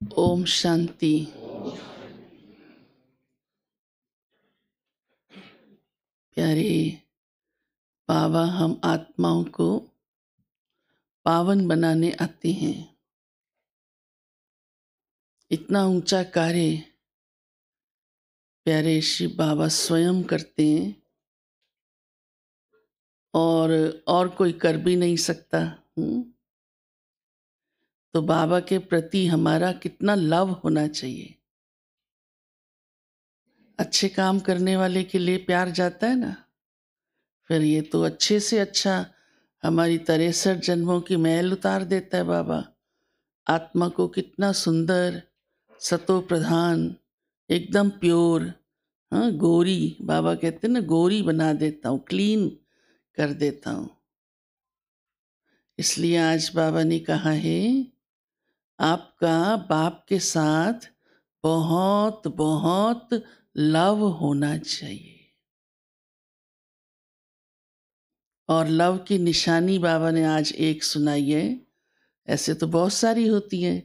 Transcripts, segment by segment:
ओम शांति। प्यारे बाबा, हम आत्माओं को पावन बनाने आते हैं। इतना ऊंचा कार्य प्यारे शिव बाबा स्वयं करते हैं और कोई कर भी नहीं सकता। तो बाबा के प्रति हमारा कितना लव होना चाहिए। अच्छे काम करने वाले के लिए प्यार जाता है ना, फिर ये तो अच्छे से अच्छा हमारी 63 जन्मों की मैल उतार देता है बाबा। आत्मा को कितना सुंदर, सतो प्रधान, एकदम प्योर, हाँ गोरी, बाबा कहते हैं ना, गोरी बना देता हूँ, क्लीन कर देता हूँ। इसलिए आज बाबा ने कहा है, आपका बाप के साथ बहुत बहुत लव होना चाहिए। और लव की निशानी बाबा ने आज एक सुनाई है, ऐसे तो बहुत सारी होती है।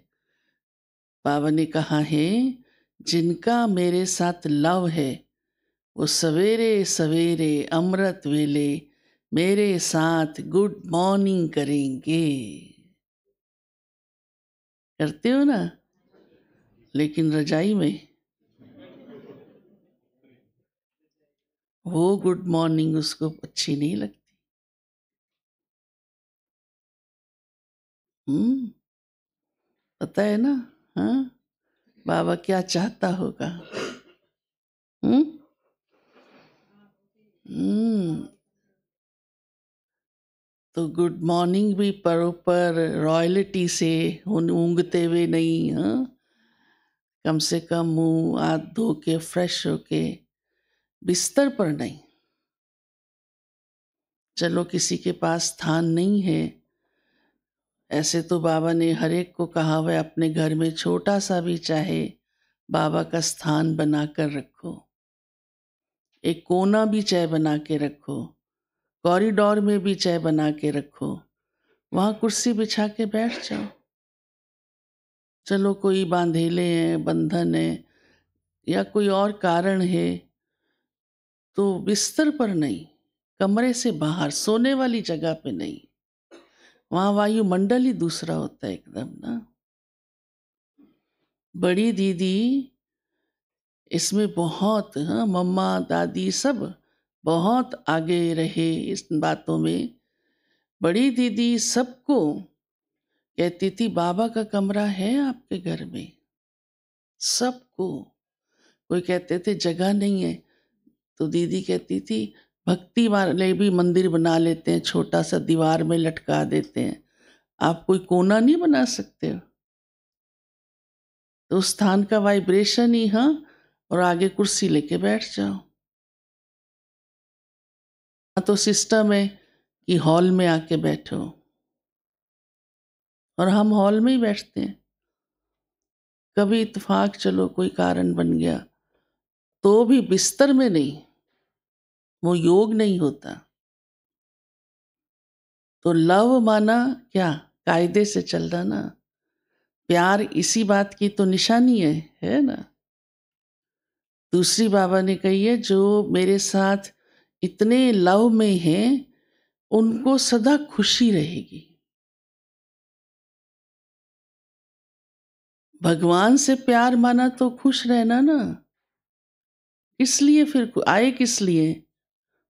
बाबा ने कहा है, जिनका मेरे साथ लव है वो सवेरे सवेरे अमृत वेले मेरे साथ गुड मॉर्निंग करेंगे। करते हो ना? लेकिन रजाई में वो गुड मॉर्निंग उसको अच्छी नहीं लगती। पता है ना? हाँ, बाबा क्या चाहता होगा। हम्म हम्म तो गुड मॉर्निंग भी प्रॉपर रॉयल्टी से ऊँगते हुए नहीं, हाँ, कम से कम मुंह हाथ धो के फ्रेश होके, बिस्तर पर नहीं। चलो किसी के पास स्थान नहीं है, ऐसे तो बाबा ने हर एक को कहा हुआ है अपने घर में छोटा सा भी चाहे बाबा का स्थान बना कर रखो। एक कोना भी चाहे बना के रखो, कॉरिडोर में भी चाहे बना के रखो, वहां कुर्सी बिछा के बैठ जाओ। चलो कोई बांधेले हैं, बंधन है या कोई और कारण है, तो बिस्तर पर नहीं, कमरे से बाहर सोने वाली जगह पे नहीं। वहां वायुमंडल ही दूसरा होता है एकदम ना। बड़ी दीदी इसमें बहुत, हाँ, मम्मा दादी सब बहुत आगे रहे इस बातों में। बड़ी दीदी सबको कहती थी, बाबा का कमरा है आपके घर में? सबको। कोई कहते थे जगह नहीं है, तो दीदी कहती थी, भक्ति वाले भी मंदिर बना लेते हैं, छोटा सा दीवार में लटका देते हैं, आप कोई कोना नहीं बना सकते हो? तो उस स्थान का वाइब्रेशन ही, हाँ, और आगे कुर्सी लेके बैठ जाओ। तो सिस्टम है कि हॉल में आके बैठो, और हम हॉल में ही बैठते हैं। कभी इत्तेफाक चलो कोई कारण बन गया तो भी बिस्तर में नहीं, वो योग नहीं होता। तो लव माना क्या? कायदे से चलना ना। प्यार इसी बात की तो निशानी है ना। दूसरी बाबा ने कही है, जो मेरे साथ इतने लव में हैं उनको सदा खुशी रहेगी। भगवान से प्यार माना तो खुश रहना ना। इसलिए फिर आए किस लिए,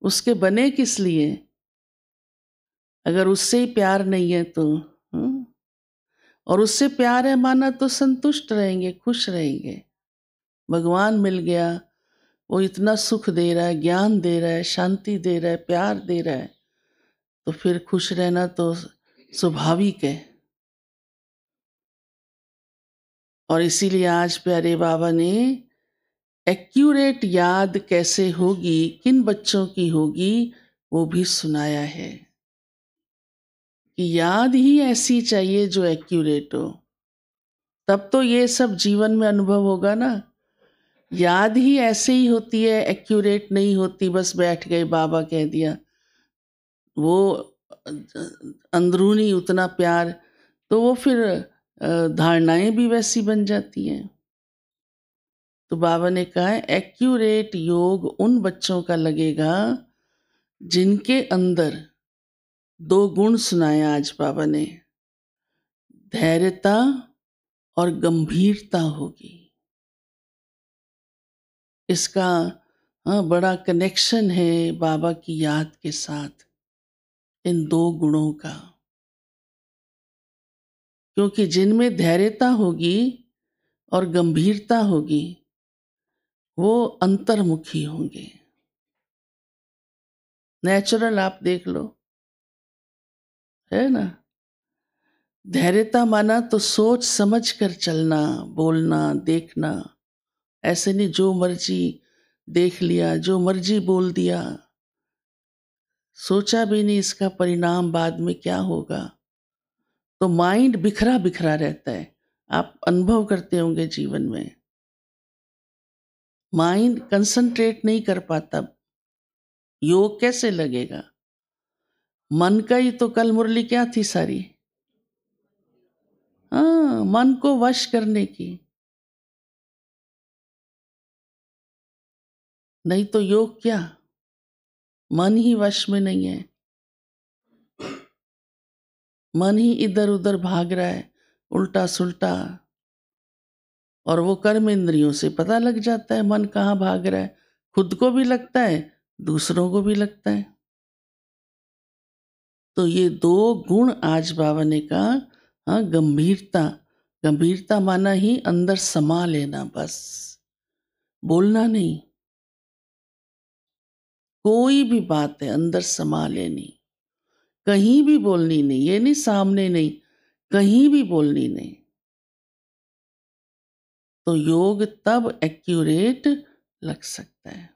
उसके बने किस लिए? अगर उससे ही प्यार नहीं है तो, और उससे प्यार है माना तो संतुष्ट रहेंगे, खुश रहेंगे। भगवान मिल गया, वो इतना सुख दे रहा है, ज्ञान दे रहा है, शांति दे रहा है, प्यार दे रहा है, तो फिर खुश रहना तो स्वाभाविक है। और इसीलिए आज प्यारे बाबा ने एक्यूरेट याद कैसे होगी, किन बच्चों की होगी, वो भी सुनाया है कि याद ही ऐसी चाहिए जो एक्यूरेट हो। तब तो ये सब जीवन में अनुभव होगा ना। याद ही ऐसे ही होती है, एक्यूरेट नहीं होती, बस बैठ गए बाबा कह दिया। वो अंदरूनी उतना प्यार, तो वो फिर धारणाएं भी वैसी बन जाती हैं। तो बाबा ने कहा है एक्यूरेट योग उन बच्चों का लगेगा जिनके अंदर 2 गुण सुनाए आज बाबा ने, धैर्यता और गंभीरता होगी। इसका बड़ा कनेक्शन है बाबा की याद के साथ, इन 2 गुणों का। क्योंकि जिनमें धैर्यता होगी और गंभीरता होगी वो अंतर्मुखी होंगे। नेचुरल आप देख लो, है ना। धैर्यता माना तो सोच समझ कर चलना, बोलना, देखना। ऐसे नहीं जो मर्जी देख लिया, जो मर्जी बोल दिया, सोचा भी नहीं इसका परिणाम बाद में क्या होगा। तो माइंड बिखरा बिखरा रहता है। आप अनुभव करते होंगे जीवन में, माइंड कंसंट्रेट नहीं कर पाता। योग कैसे लगेगा? मन का ही तो कल मुरली क्या थी सारी, हाँ, मन को वश करने की। नहीं तो योग क्या, मन ही वश में नहीं है। मन ही इधर उधर भाग रहा है, उल्टा सुल्टा। और वो कर्म इंद्रियों से पता लग जाता है मन कहाँ भाग रहा है। खुद को भी लगता है, दूसरों को भी लगता है। तो ये 2 गुण आज बाबा ने कहा। हाँ, गंभीरता। गंभीरता माना ही अंदर समा लेना, बस बोलना नहीं। कोई भी बात है अंदर समा लेनी, कहीं भी बोलनी नहीं। ये नहीं सामने नहीं, कहीं भी बोलनी नहीं। तो योग तब एक्यूरेट लग सकता है।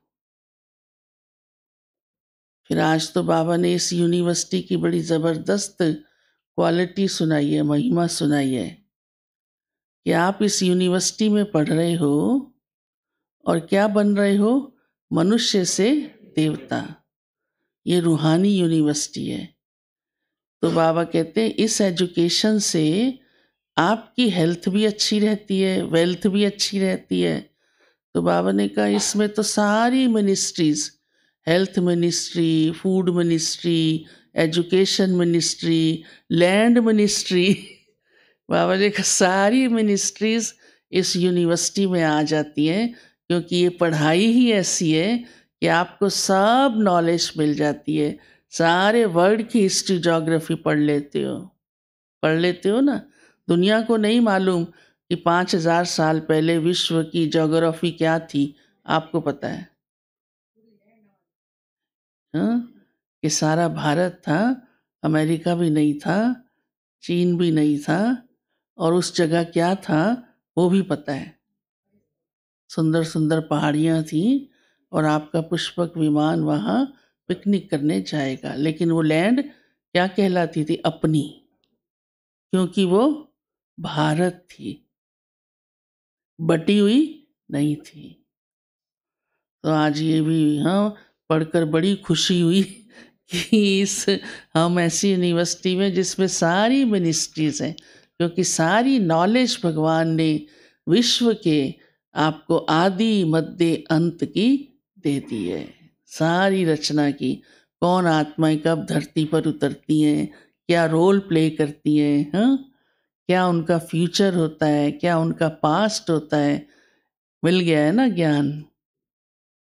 फिर आज तो बाबा ने इस यूनिवर्सिटी की बड़ी जबरदस्त क्वालिटी सुनाई है, महिमा सुनाई है कि आप इस यूनिवर्सिटी में पढ़ रहे हो और क्या बन रहे हो, मनुष्य से देवता। ये रूहानी यूनिवर्सिटी है। तो बाबा कहते हैं इस एजुकेशन से आपकी हेल्थ भी अच्छी रहती है, वेल्थ भी अच्छी रहती है। तो बाबा ने कहा इसमें तो सारी ministries, health ministry, food ministry, education ministry, land ministry, बाबा ने कहा सारी मिनिस्ट्रीज इस यूनिवर्सिटी में आ जाती हैं। क्योंकि ये पढ़ाई ही ऐसी है कि आपको सब नॉलेज मिल जाती है। सारे वर्ल्ड की हिस्ट्री ज्योग्राफी पढ़ लेते हो ना। दुनिया को नहीं मालूम कि 5000 साल पहले विश्व की ज्योग्राफी क्या थी, आपको पता है? हाँ, कि सारा भारत था, अमेरिका भी नहीं था, चीन भी नहीं था, और उस जगह क्या था वो भी पता है। सुंदर सुंदर पहाड़ियाँ थी और आपका पुष्पक विमान वहाँ पिकनिक करने जाएगा। लेकिन वो लैंड क्या कहलाती थी? अपनी, क्योंकि वो भारत थी, बटी हुई नहीं थी। तो आज ये भी पढ़कर बड़ी खुशी हुई कि इस हम ऐसी यूनिवर्सिटी में जिसमें सारी मिनिस्ट्रीज हैं, क्योंकि सारी नॉलेज भगवान ने विश्व के आपको आदि मध्य अंत की दे दी है। सारी रचना की, कौन आत्माएं कब धरती पर उतरती हैं, क्या रोल प्ले करती हैं, क्या उनका फ्यूचर होता है, क्या उनका पास्ट होता है, मिल गया है ना ज्ञान।